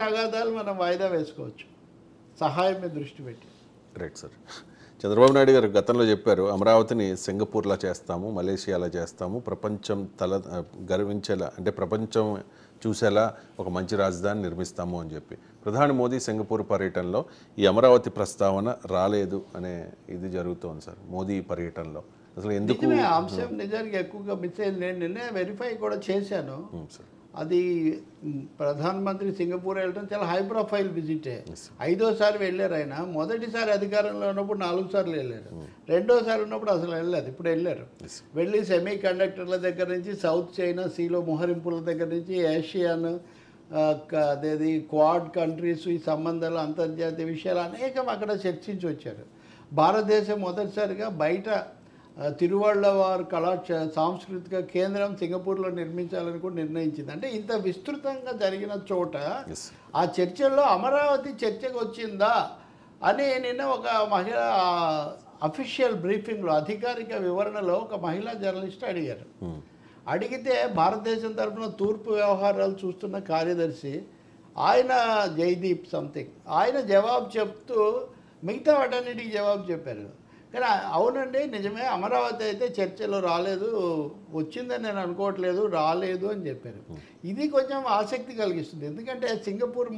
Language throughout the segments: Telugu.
అగాధాలు మనం వాయిదా వేసుకోవచ్చు సహాయం మీద దృష్టి పెట్టి. Right sir. చంద్రబాబు నాయుడు గారు గతంలో చెప్పారు, అమరావతిని సింగపూర్లా చేస్తాము, మలేషియాలా చేస్తాము, ప్రపంచం గర్వించేలా అంటే ప్రపంచం చూసేలా ఒక మంచి రాజధాని నిర్మిస్తాము అని చెప్పి. ప్రధాని మోదీ సింగపూర్ పర్యటనలో ఈ అమరావతి ప్రస్తావన రాలేదు అనే ఇది జరుగుతోంది సార్ మోదీ పర్యటనలో. అసలు ఎందుకు నిజమే, ఆ అంశం నిజానికి ఎక్కువగా మిస్ అయింది. నేను నిన్నే వెరిఫై కూడా చేశాను. సార్ అది ప్రధానమంత్రి సింగపూర్ వెళ్ళడం చాలా హై ప్రొఫైల్ విజిటే. 5వ సారి వెళ్ళారు ఆయన. మొదటిసారి అధికారంలో ఉన్నప్పుడు 4 సార్లు వెళ్ళారు. రెండోసారి ఉన్నప్పుడు అసలు వెళ్ళలేదు, ఇప్పుడు వెళ్ళారు. వెళ్ళి సెమీ కండక్టర్ల దగ్గర నుంచి సౌత్ చైనా సీలో మొహరింపుల దగ్గర నుంచి ఏషియన్ అదేది క్వాడ్ కంట్రీస్ ఈ సంబంధాలు అంతర్జాతీయ విషయాలు అనేకం అక్కడ చర్చించి వచ్చారు. భారతదేశం మొదటిసారిగా బయట తిరువళ్ళవారు సాంస్కృతిక కేంద్రం సింగపూర్లో నిర్మించాలని కూడా నిర్ణయించింది. అంటే ఇంత విస్తృతంగా జరిగిన చోట ఆ చర్చల్లో అమరావతి చర్చకు వచ్చిందా అని నిన్న ఒక మహిళ అఫీషియల్ బ్రీఫింగ్లో అధికారిక వివరణలో ఒక మహిళా జర్నలిస్ట్ అడిగారు. అడిగితే భారతదేశం తరఫున తూర్పు వ్యవహారాలు చూస్తున్న కార్యదర్శి ఆయన జైదీప్ సంథింగ్ ఆయన జవాబు చెప్తూ మిగతా వాటన్నిటికి జవాబు చెప్పారు. కానీ అవునండి నిజమే, అమరావతి అయితే చర్చలో రాలేదు, వచ్చిందని నేను అనుకోవట్లేదు, రాలేదు అని చెప్పారు. ఇది కొంచెం ఆసక్తి కలిగిస్తుంది. ఎందుకంటే సింగపూర్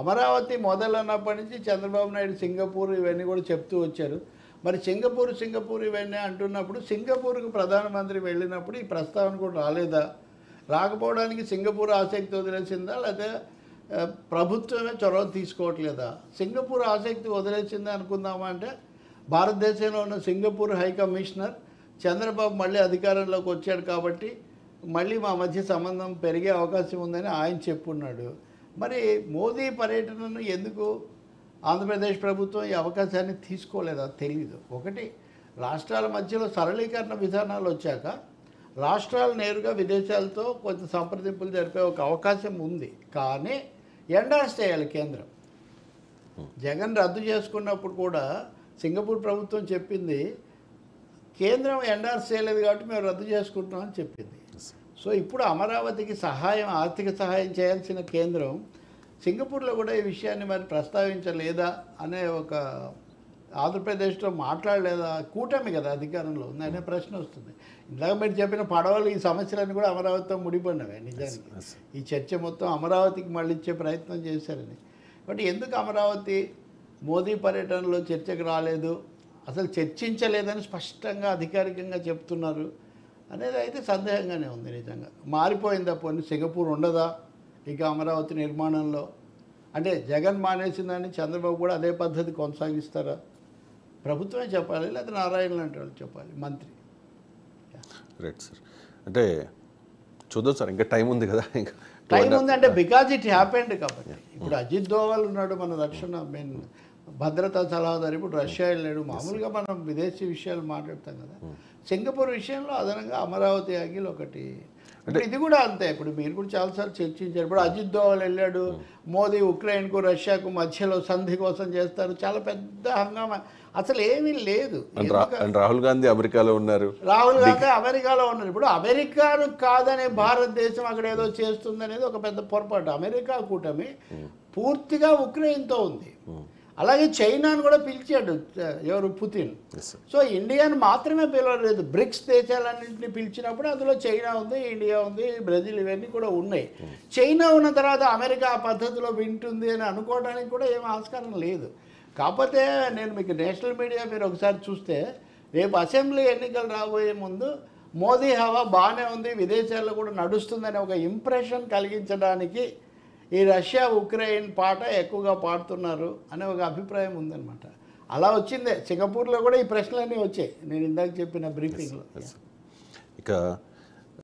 అమరావతి మొదలన్నప్పటి నుంచి చంద్రబాబు నాయుడు సింగపూర్ ఇవన్నీ కూడా చెప్తూ వచ్చారు. మరి సింగపూర్ ఇవన్నీ అంటున్నప్పుడు సింగపూర్కు ప్రధానమంత్రి వెళ్ళినప్పుడు ఈ ప్రస్తావన కూడా రాలేదా? రాకపోవడానికి సింగపూర్ ఆసక్తి వదిలేసిందా, లేకపోతే ప్రభుత్వమే చొరవ తీసుకోవట్లేదా? సింగపూర్ ఆసక్తి వదిలేసిందా అనుకుందామా అంటే భారతదేశంలో ఉన్న సింగపూర్ హై కమిషనర్ చంద్రబాబు మళ్ళీ అధికారంలోకి వచ్చాడు కాబట్టి మళ్ళీ మా మధ్య సంబంధం పెరిగే అవకాశం ఉందని ఆయన చెప్పున్నాడు. మరి మోదీ పర్యటనను ఎందుకు ఆంధ్రప్రదేశ్ ప్రభుత్వం ఈ అవకాశాన్ని తీసుకోలేదా తెలీదు. ఒకటి, రాష్ట్రాల మధ్యలో సరళీకరణ విధానాలు వచ్చాక రాష్ట్రాలు నేరుగా విదేశాలతో కొంత సంప్రదింపులు జరిపే ఒక అవకాశం ఉంది. కానీ ఎండార్స్ చేయాలి కేంద్రం. జగన్ రద్దు చేసుకున్నప్పుడు కూడా సింగపూర్ ప్రభుత్వం చెప్పింది కేంద్రం ఎండార్స్ చేయలేదు కాబట్టి మేము రద్దు చేసుకుంటున్నామని చెప్పింది. సో ఇప్పుడు అమరావతికి ఆర్థిక సహాయం చేయాల్సిన కేంద్రం సింగపూర్లో కూడా ఈ విషయాన్ని మరి ప్రస్తావించలేదా అనే ఒక ఆంధ్రప్రదేశ్లో మాట్లాడలేదా? కూటమి కదా అధికారంలో ఉంది అనే ప్రశ్న వస్తుంది. ఇందాక మీరు చెప్పిన పడవలు ఈ సమస్యలన్నీ కూడా అమరావతితో ముడిపడినవే. నిజానికి ఈ చర్చ మొత్తం అమరావతికి మళ్ళించే ప్రయత్నం చేశారని. కాబట్టి ఎందుకు అమరావతి మోదీ పర్యటనలో చర్చకు రాలేదు, అసలు చర్చించలేదని స్పష్టంగా అధికారికంగా చెప్తున్నారు అనేది అయితే సందేహంగానే ఉంది. నిజంగా మారిపోయిందా? పోనీ సింగపూర్ ఉండదా ఇక అమరావతి నిర్మాణంలో? అంటే జగన్ మానేసిందని చంద్రబాబు కూడా అదే పద్ధతి కొనసాగిస్తారా? ప్రభుత్వమే చెప్పాలి, లేకపోతే నారాయణ లాంటి వాళ్ళు చెప్పాలి, మంత్రి. Right sir. అంటే చూద్దాం సార్, ఇంకా టైం ఉంది కదా. ఇంకా టైం ఉంది అంటే బికాజ్ ఇట్ హ్యాపెండ్ కాబట్టి. ఇప్పుడు అజిత్ దోవల్ ఉన్నాడు మన రక్షణ మెయిన్ భద్రతా సలహాదారు, ఇప్పుడు రష్యా వెళ్ళాడు. మామూలుగా మనం విదేశీ విషయాలు మాట్లాడతాం కదా. సింగపూర్ విషయంలో అదనంగా అమరావతి యాంగిల్ ఒకటి. అంటే ఇది కూడా అంతే. ఇప్పుడు మీరు కూడా చాలాసార్లు చర్చించారు. ఇప్పుడు అజిత్ దోవల్ వెళ్ళాడు, మోదీ ఉక్రెయిన్కు రష్యాకు మధ్యలో సంధి కోసం చేస్తారు, చాలా పెద్ద హంగామా. అసలు ఏమీ లేదు. రాహుల్ గాంధీ అమెరికాలో ఉన్నారు. ఇప్పుడు అమెరికాను కాదనే భారతదేశం అక్కడ ఏదో చేస్తుంది అనేది ఒక పెద్ద పొరపాటు. అమెరికా కూటమి పూర్తిగా ఉక్రెయిన్తో ఉంది. అలాగే చైనాను కూడా పిలిచాడు ఎవరు, పుతిన్. సో ఇండియాను మాత్రమే పిలవలేదు, బ్రిక్స్ దేశాలన్నింటినీ పిలిచినప్పుడు అందులో చైనా ఉంది, ఇండియా ఉంది, బ్రెజిల్ ఇవన్నీ కూడా ఉన్నాయి. చైనా ఉన్న తర్వాత అమెరికా ఆ పద్ధతిలో వింటుంది అని అనుకోవడానికి కూడా ఏం ఆస్కారం లేదు. కాకపోతే నేను మీకు నేషనల్ మీడియా మీరు ఒకసారి చూస్తే రేపు అసెంబ్లీ ఎన్నికలు రాబోయే ముందు మోదీ హవా బాగానే ఉంది, విదేశాల్లో కూడా నడుస్తుందనే ఒక ఇంప్రెషన్ కలిగించడానికి ఈ రష్యా ఉక్రెయిన్ పాట ఎక్కువగా పాడుతున్నారు అనే ఒక అభిప్రాయం ఉందన్నమాట. అలా వచ్చిందే. సింగపూర్లో కూడా ఈ ప్రశ్నలన్నీ వచ్చాయి నేను ఇందాక చెప్పిన బ్రీఫింగ్లో. ఇక